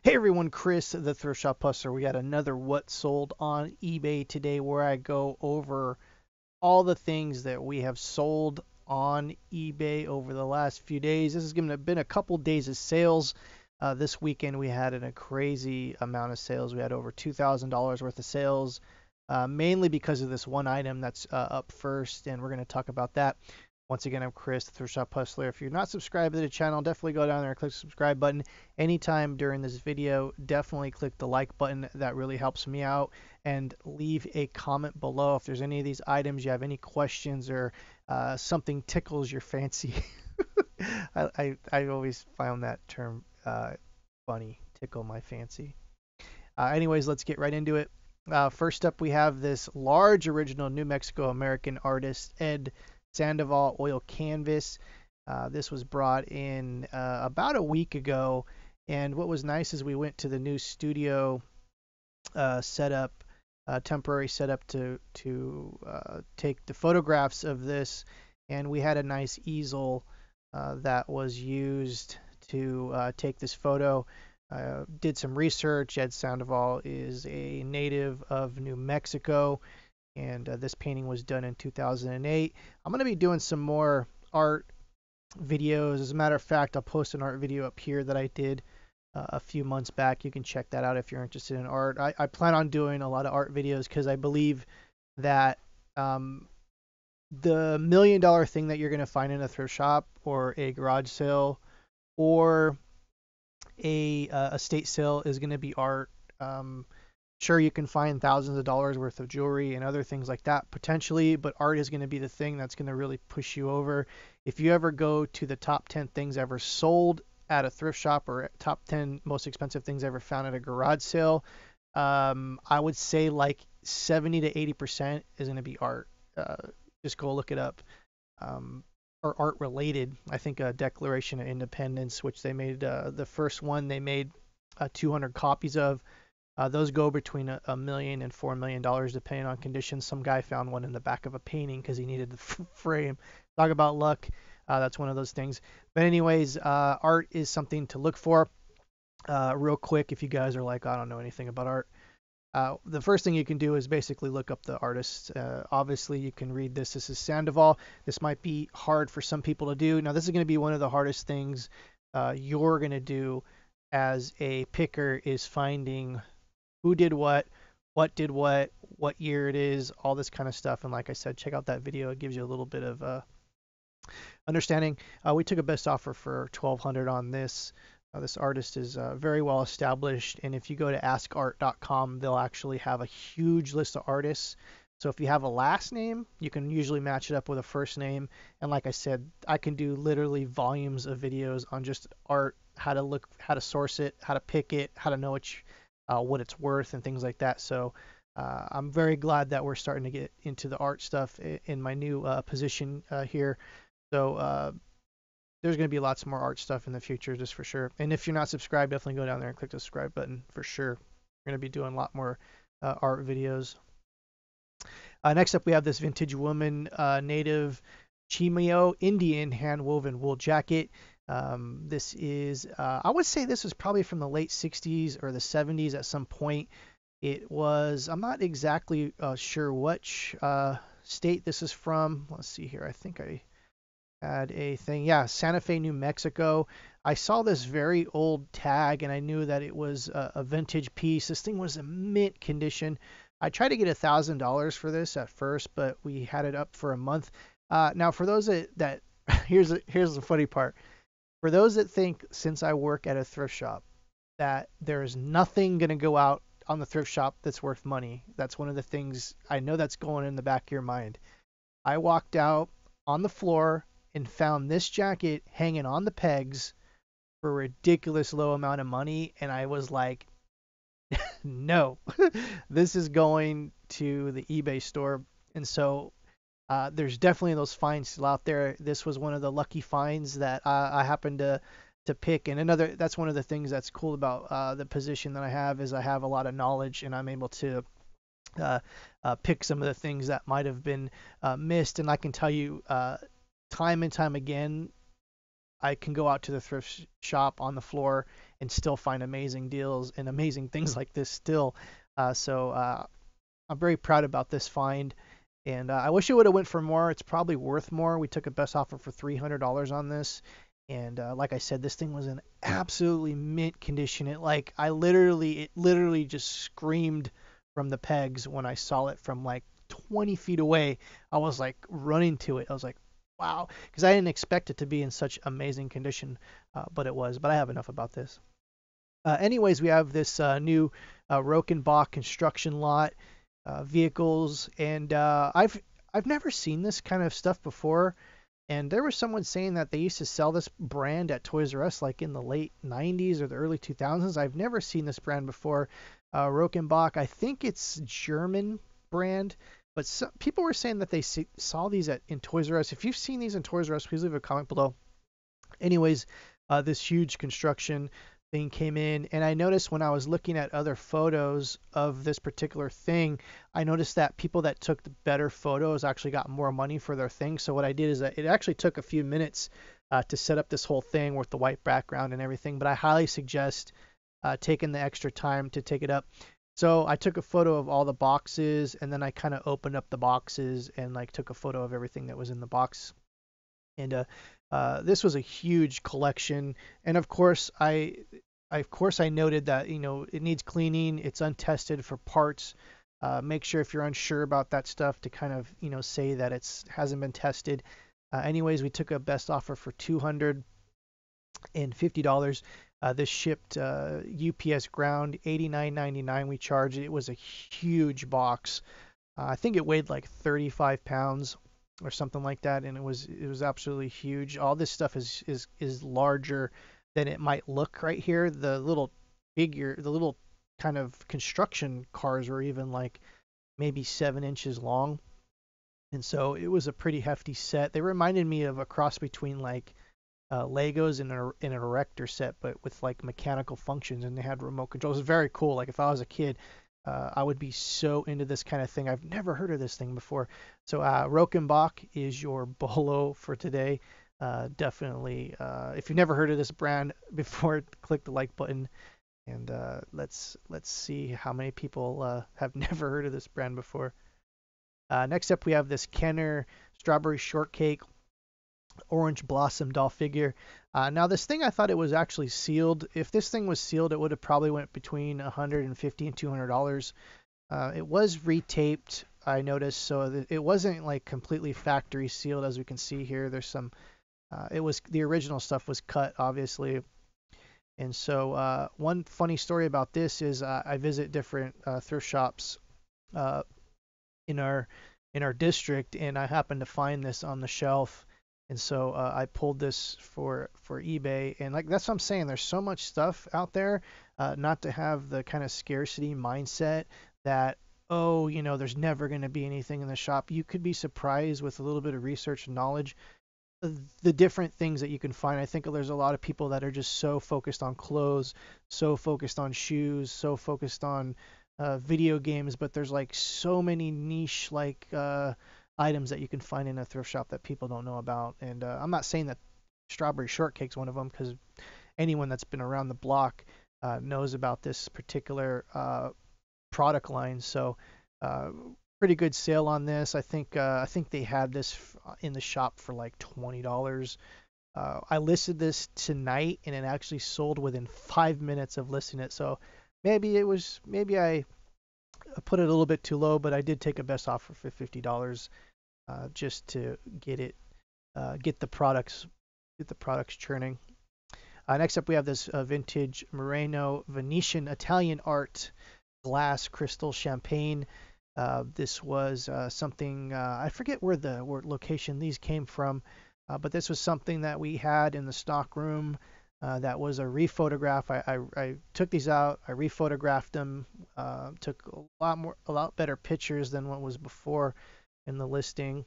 Hey everyone, Chris, the Thrift Shop Hustler. We got another What Sold on eBay today where I go over all the things that we have sold on eBay over the last few days. This has been a couple days of sales. This weekend we had a crazy amount of sales. We had over $2,000 worth of sales, mainly because of this one item that's up first, and we're going to talk about that. Once again, I'm Chris, the Thrift Shop Hustler. If you're not subscribed to the channel, definitely go down there and click the subscribe button. Anytime during this video, definitely click the like button. That really helps me out. And leave a comment below if there's any of these items you have any questions or something tickles your fancy. I always found that term funny, tickle my fancy. Anyways, let's get right into it. First up, we have this large original New Mexico American artist, Ed Sandoval oil canvas. This was brought in about a week ago. And what was nice is we went to the new studio setup, temporary setup to take the photographs of this. And we had a nice easel that was used to take this photo. Did some research. Ed Sandoval is a native of New Mexico, and this painting was done in 2008. I'm going to be doing some more art videos. As a matter of fact, I'll post an art video up here that I did a few months back. You can check that out if you're interested in art. I plan on doing a lot of art videos because I believe that the $1 million thing that you're going to find in a thrift shop or a garage sale or a estate sale is going to be art. Sure, you can find thousands of dollars worth of jewelry and other things like that potentially, but art is going to be the thing that's going to really push you over. If you ever go to the top 10 things ever sold at a thrift shop or top 10 most expensive things ever found at a garage sale, I would say like 70 to 80% is going to be art. Just go look it up. Or art related. I think Declaration of Independence, which they made the first one, they made 200 copies of. Those go between a million and $4 million depending on conditions. Some guy found one in the back of a painting because he needed the frame. Talk about luck. That's one of those things. But anyways, art is something to look for. Real quick, if you guys are like, I don't know anything about art, the first thing you can do is basically look up the artist. Obviously, you can read this. This is Sandoval. This might be hard for some people to do. Now, this is going to be one of the hardest things you're going to do as a picker is finding who did what did what year it is, all this kind of stuff. And like I said, check out that video. It gives you a little bit of understanding. We took a best offer for $1,200 on this. This artist is very well established, and if you go to askart.com, they'll actually have a huge list of artists. So if you have a last name, you can usually match it up with a first name. And like I said, I can do literally volumes of videos on just art, how to look, how to source it, how to pick it, how to know what it's worth, and things like that. So I'm very glad that we're starting to get into the art stuff in my new position here. So there's going to be lots more art stuff in the future, just for sure. And if you're not subscribed, definitely go down there and click the subscribe button for sure. We're going to be doing a lot more art videos. Next up, we have this vintage woman native Chimio Indian hand-woven wool jacket. This is, I would say this was probably from the late 60s or the 70s at some point. It was, I'm not exactly sure which state this is from. Let's see here. I think I had a thing. Yeah, Santa Fe, New Mexico. I saw this very old tag and I knew that it was a vintage piece. This thing was in mint condition. I tried to get $1,000 for this at first, but we had it up for a month. Now, for those that here's the funny part. For those that think, since I work at a thrift shop, that there's nothing going to go out on the thrift shop that's worth money. That's one of the things I know that's going in the back of your mind. I walked out on the floor and found this jacket hanging on the pegs for a ridiculous low amount of money, and I was like, no, this is going to the eBay store. And so there's definitely those finds still out there. This was one of the lucky finds that I happened to pick. And that's one of the things that's cool about the position that I have is I have a lot of knowledge and I'm able to pick some of the things that might have been missed. And I can tell you time and time again, I can go out to the thrift shop on the floor and still find amazing deals and amazing things like this still. So I'm very proud about this find. And I wish it would have went for more. It's probably worth more. We took a best offer for $300 on this. And like I said, this thing was in absolutely mint condition. It literally just screamed from the pegs when I saw it from like 20 feet away. I was like running to it. I was like, wow, because I didn't expect it to be in such amazing condition, but it was. But I have enough about this. Anyways, we have this new Rokenbok construction lot vehicles, and I've never seen this kind of stuff before. And there was someone saying that they used to sell this brand at Toys R Us like in the late 90s or the early 2000s. I've never seen this brand before. Rokenbach, I think it's German brand, but people were saying that they saw these in Toys R Us. If you've seen these in Toys R Us, please leave a comment below. Anyways, this huge construction thing came in, and I noticed when I was looking at other photos of this particular thing, I noticed that people that took the better photos actually got more money for their thing. So what I did is that it actually took a few minutes to set up this whole thing with the white background and everything, but I highly suggest taking the extra time to take it up. So I took a photo of all the boxes, and then I kind of opened up the boxes and like took a photo of everything that was in the box. And this was a huge collection, and of course I noted that it needs cleaning. It's untested for parts. Make sure if you're unsure about that stuff to kind of say that it hasn't been tested. Anyways, we took a best offer for $250. This shipped UPS ground, $89.99 we charged. It was a huge box. I think it weighed like 35 pounds or something like that, and it was absolutely huge. All this stuff is larger than it might look right here. The little kind of construction cars were even like maybe 7 inches long, and so it was a pretty hefty set. They reminded me of a cross between like Legos and an erector set, but with like mechanical functions, and they had remote controls. It was very cool. Like if I was a kid, I would be so into this kind of thing. I've never heard of this thing before. So Rokenbach is your bolo for today. Definitely, if you've never heard of this brand before, click the like button, and let's see how many people have never heard of this brand before. Next up, we have this Kenner Strawberry Shortcake Orange Blossom doll figure. Now this thing, I thought it was actually sealed. If this thing was sealed, it would have probably went between $150 and $200. It was retaped, I noticed, so it wasn't like completely factory sealed. As we can see here, there's some the original stuff was cut, obviously. And so one funny story about this is I visit different thrift shops in our district, and I happened to find this on the shelf. And so I pulled this for eBay, and like that's what I'm saying. There's so much stuff out there, not to have the kind of scarcity mindset that there's never going to be anything in the shop. You could be surprised with a little bit of research and knowledge, the different things that you can find. I think there's a lot of people that are just so focused on clothes, so focused on shoes, so focused on video games, but there's like so many niche like items that you can find in a thrift shop that people don't know about. And I'm not saying that strawberry shortcake's one of them, because anyone that's been around the block knows about this particular product line. So pretty good sale on this. I think they had this in the shop for like $20. I listed this tonight, and it actually sold within 5 minutes of listing it. So maybe I put it a little bit too low, but I did take a best offer for $50 just to get the products churning. Next up, we have this vintage Murano Venetian Italian art glass crystal champagne. This was something, I forget where location these came from, but this was something that we had in the stock room. That was a rephotograph. I took these out, I rephotographed them, took a lot better pictures than what was before in the listing.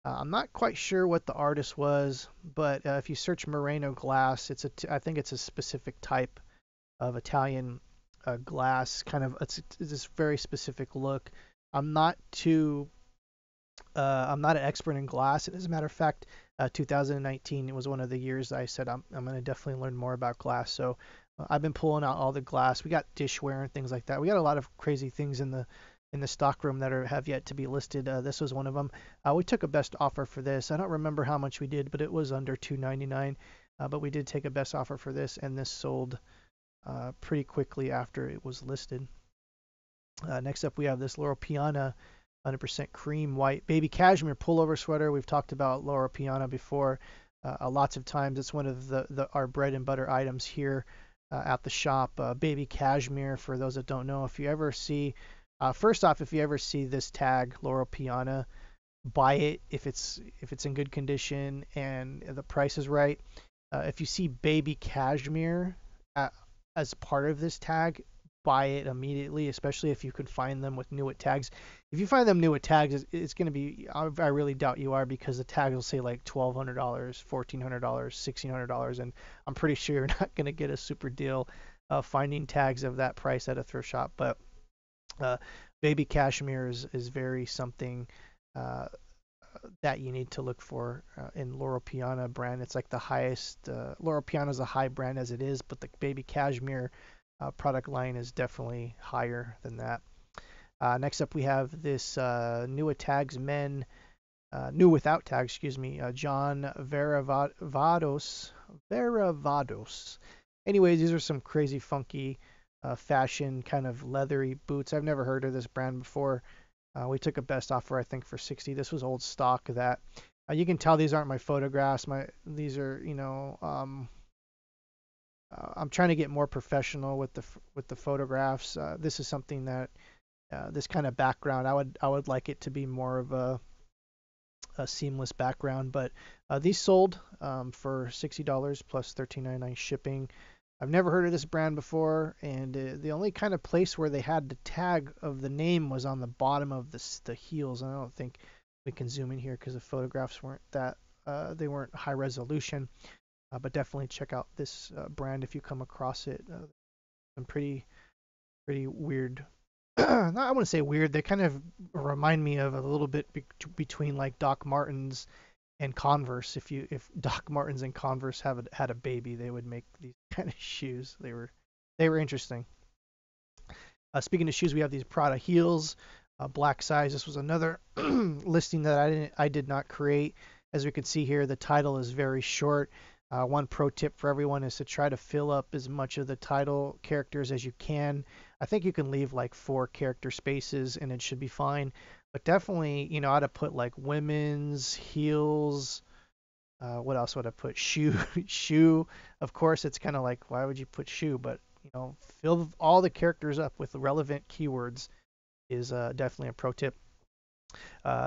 I'm not quite sure what the artist was, but if you search Murano Glass, I think it's a specific type of Italian glass. It's this very specific look. I'm not an expert in glass. As a matter of fact, 2019 was one of the years I said I'm going to definitely learn more about glass. So I've been pulling out all the glass. We got dishware and things like that. We got a lot of crazy things in the stock room that have yet to be listed. This was one of them. We took a best offer for this. I don't remember how much we did, but it was under $299. But we did take a best offer for this, and this sold pretty quickly after it was listed. Next up, we have this Loro Piana 100% cream white baby cashmere pullover sweater. We've talked about Loro Piana before lots of times. It's one of our bread and butter items here at the shop. Baby cashmere, for those that don't know, if you ever see, first off, if you ever see this tag Loro Piana, buy it if it's in good condition and the price is right. If you see baby cashmere as part of this tag, buy it immediately, especially if you could find them with new at tags. If you find them new at tags, it's going to be, I really doubt you are, because the tags will say like $1,200, $1,400, $1,600, and I'm pretty sure you're not going to get a super deal finding tags of that price at a thrift shop. But baby cashmere is very something that you need to look for in Loro Piana brand. It's like the highest. Loro Piana is a high brand as it is, but the baby cashmere product line is definitely higher than that. Next up, we have this new at tags men, new without tags, excuse me, John Varavados. Varavados. Anyways, these are some crazy funky fashion kind of leathery boots. I've never heard of this brand before. We took a best offer, I think, for 60. This was old stock of that. You can tell these aren't my photographs. These are, I'm trying to get more professional with the photographs. This is something that this kind of background, I would like it to be more of a seamless background. But these sold for $60 plus $13.99 shipping. I've never heard of this brand before, and the only kind of place where they had the tag of the name was on the bottom of the heels. And I don't think we can zoom in here because the photographs weren't that they weren't high resolution. But definitely check out this brand if you come across it. Some pretty weird. I wouldn't say weird. They kind of remind me of a little bit between like Doc Martens and Converse. If Doc Martens and Converse had a baby, they would make these kind of shoes. They were interesting. Speaking of shoes, we have these Prada heels, black size. This was another listing that I did not create. As we can see here, the title is very short. One pro tip for everyone is to try to fill up as much of the title characters as you can. I think you can leave like 4 character spaces and it should be fine. But definitely, you know, I'd have put like women's, heels. What else would I put? Shoe, shoe. Of course, it's kind of like, why would you put shoe? But, you know, fill all the characters up with relevant keywords is definitely a pro tip.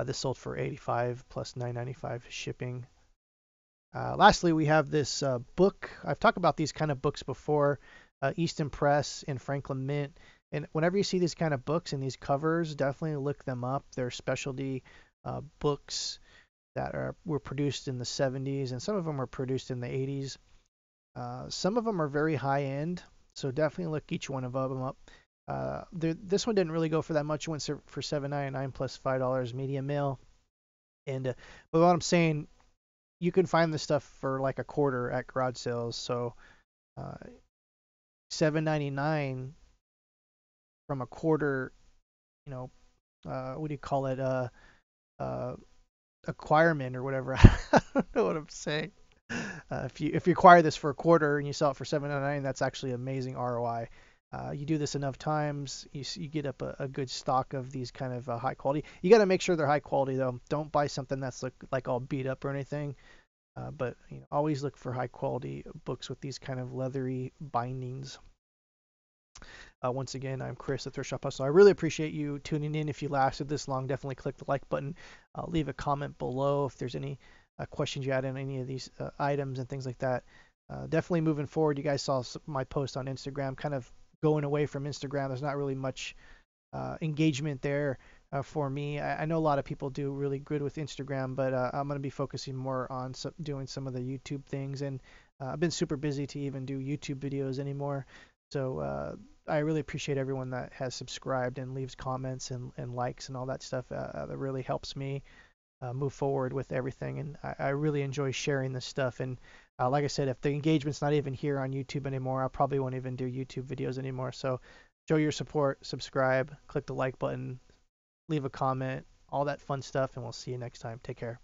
This sold for $85 plus $9.95 shipping. Lastly, we have this book. I've talked about these kind of books before, Easton Press and Franklin Mint. And whenever you see these kind of books and these covers, definitely look them up. They're specialty books that were produced in the 70s, and some of them were produced in the 80s. Some of them are very high end, so definitely look each one of them up. This one didn't really go for that much. It went for $7.99 plus $5 medium mail. And but what I'm saying, you can find this stuff for like a quarter at garage sales. So $7.99 from a quarter, you know, what do you call it? Acquirement or whatever. I don't know what I'm saying. If you acquire this for a quarter and you sell it for $7.99, that's actually amazing ROI. You do this enough times, you get up a good stock of these kind of high quality. You got to make sure they're high quality though. Don't buy something that's like all beat up or anything. But you know, always look for high quality books with these kind of leathery bindings. Once again, I'm Chris at Thrift Shop Hustle. I really appreciate you tuning in. If you lasted this long, definitely click the like button. Leave a comment below if there's any questions you had on any of these items and things like that. Definitely moving forward. You guys saw my post on Instagram, kind of going away from Instagram. There's not really much engagement there for me. I know a lot of people do really good with Instagram, but I'm going to be focusing more on doing some of the YouTube things. And I've been super busy to even do YouTube videos anymore. So I really appreciate everyone that has subscribed and leaves comments and likes and all that stuff. That really helps me. move forward with everything. And I really enjoy sharing this stuff. And like I said, if the engagement's not even here on YouTube anymore, I probably won't even do YouTube videos anymore. So show your support, subscribe, click the like button, leave a comment, all that fun stuff, and we'll see you next time. Take care.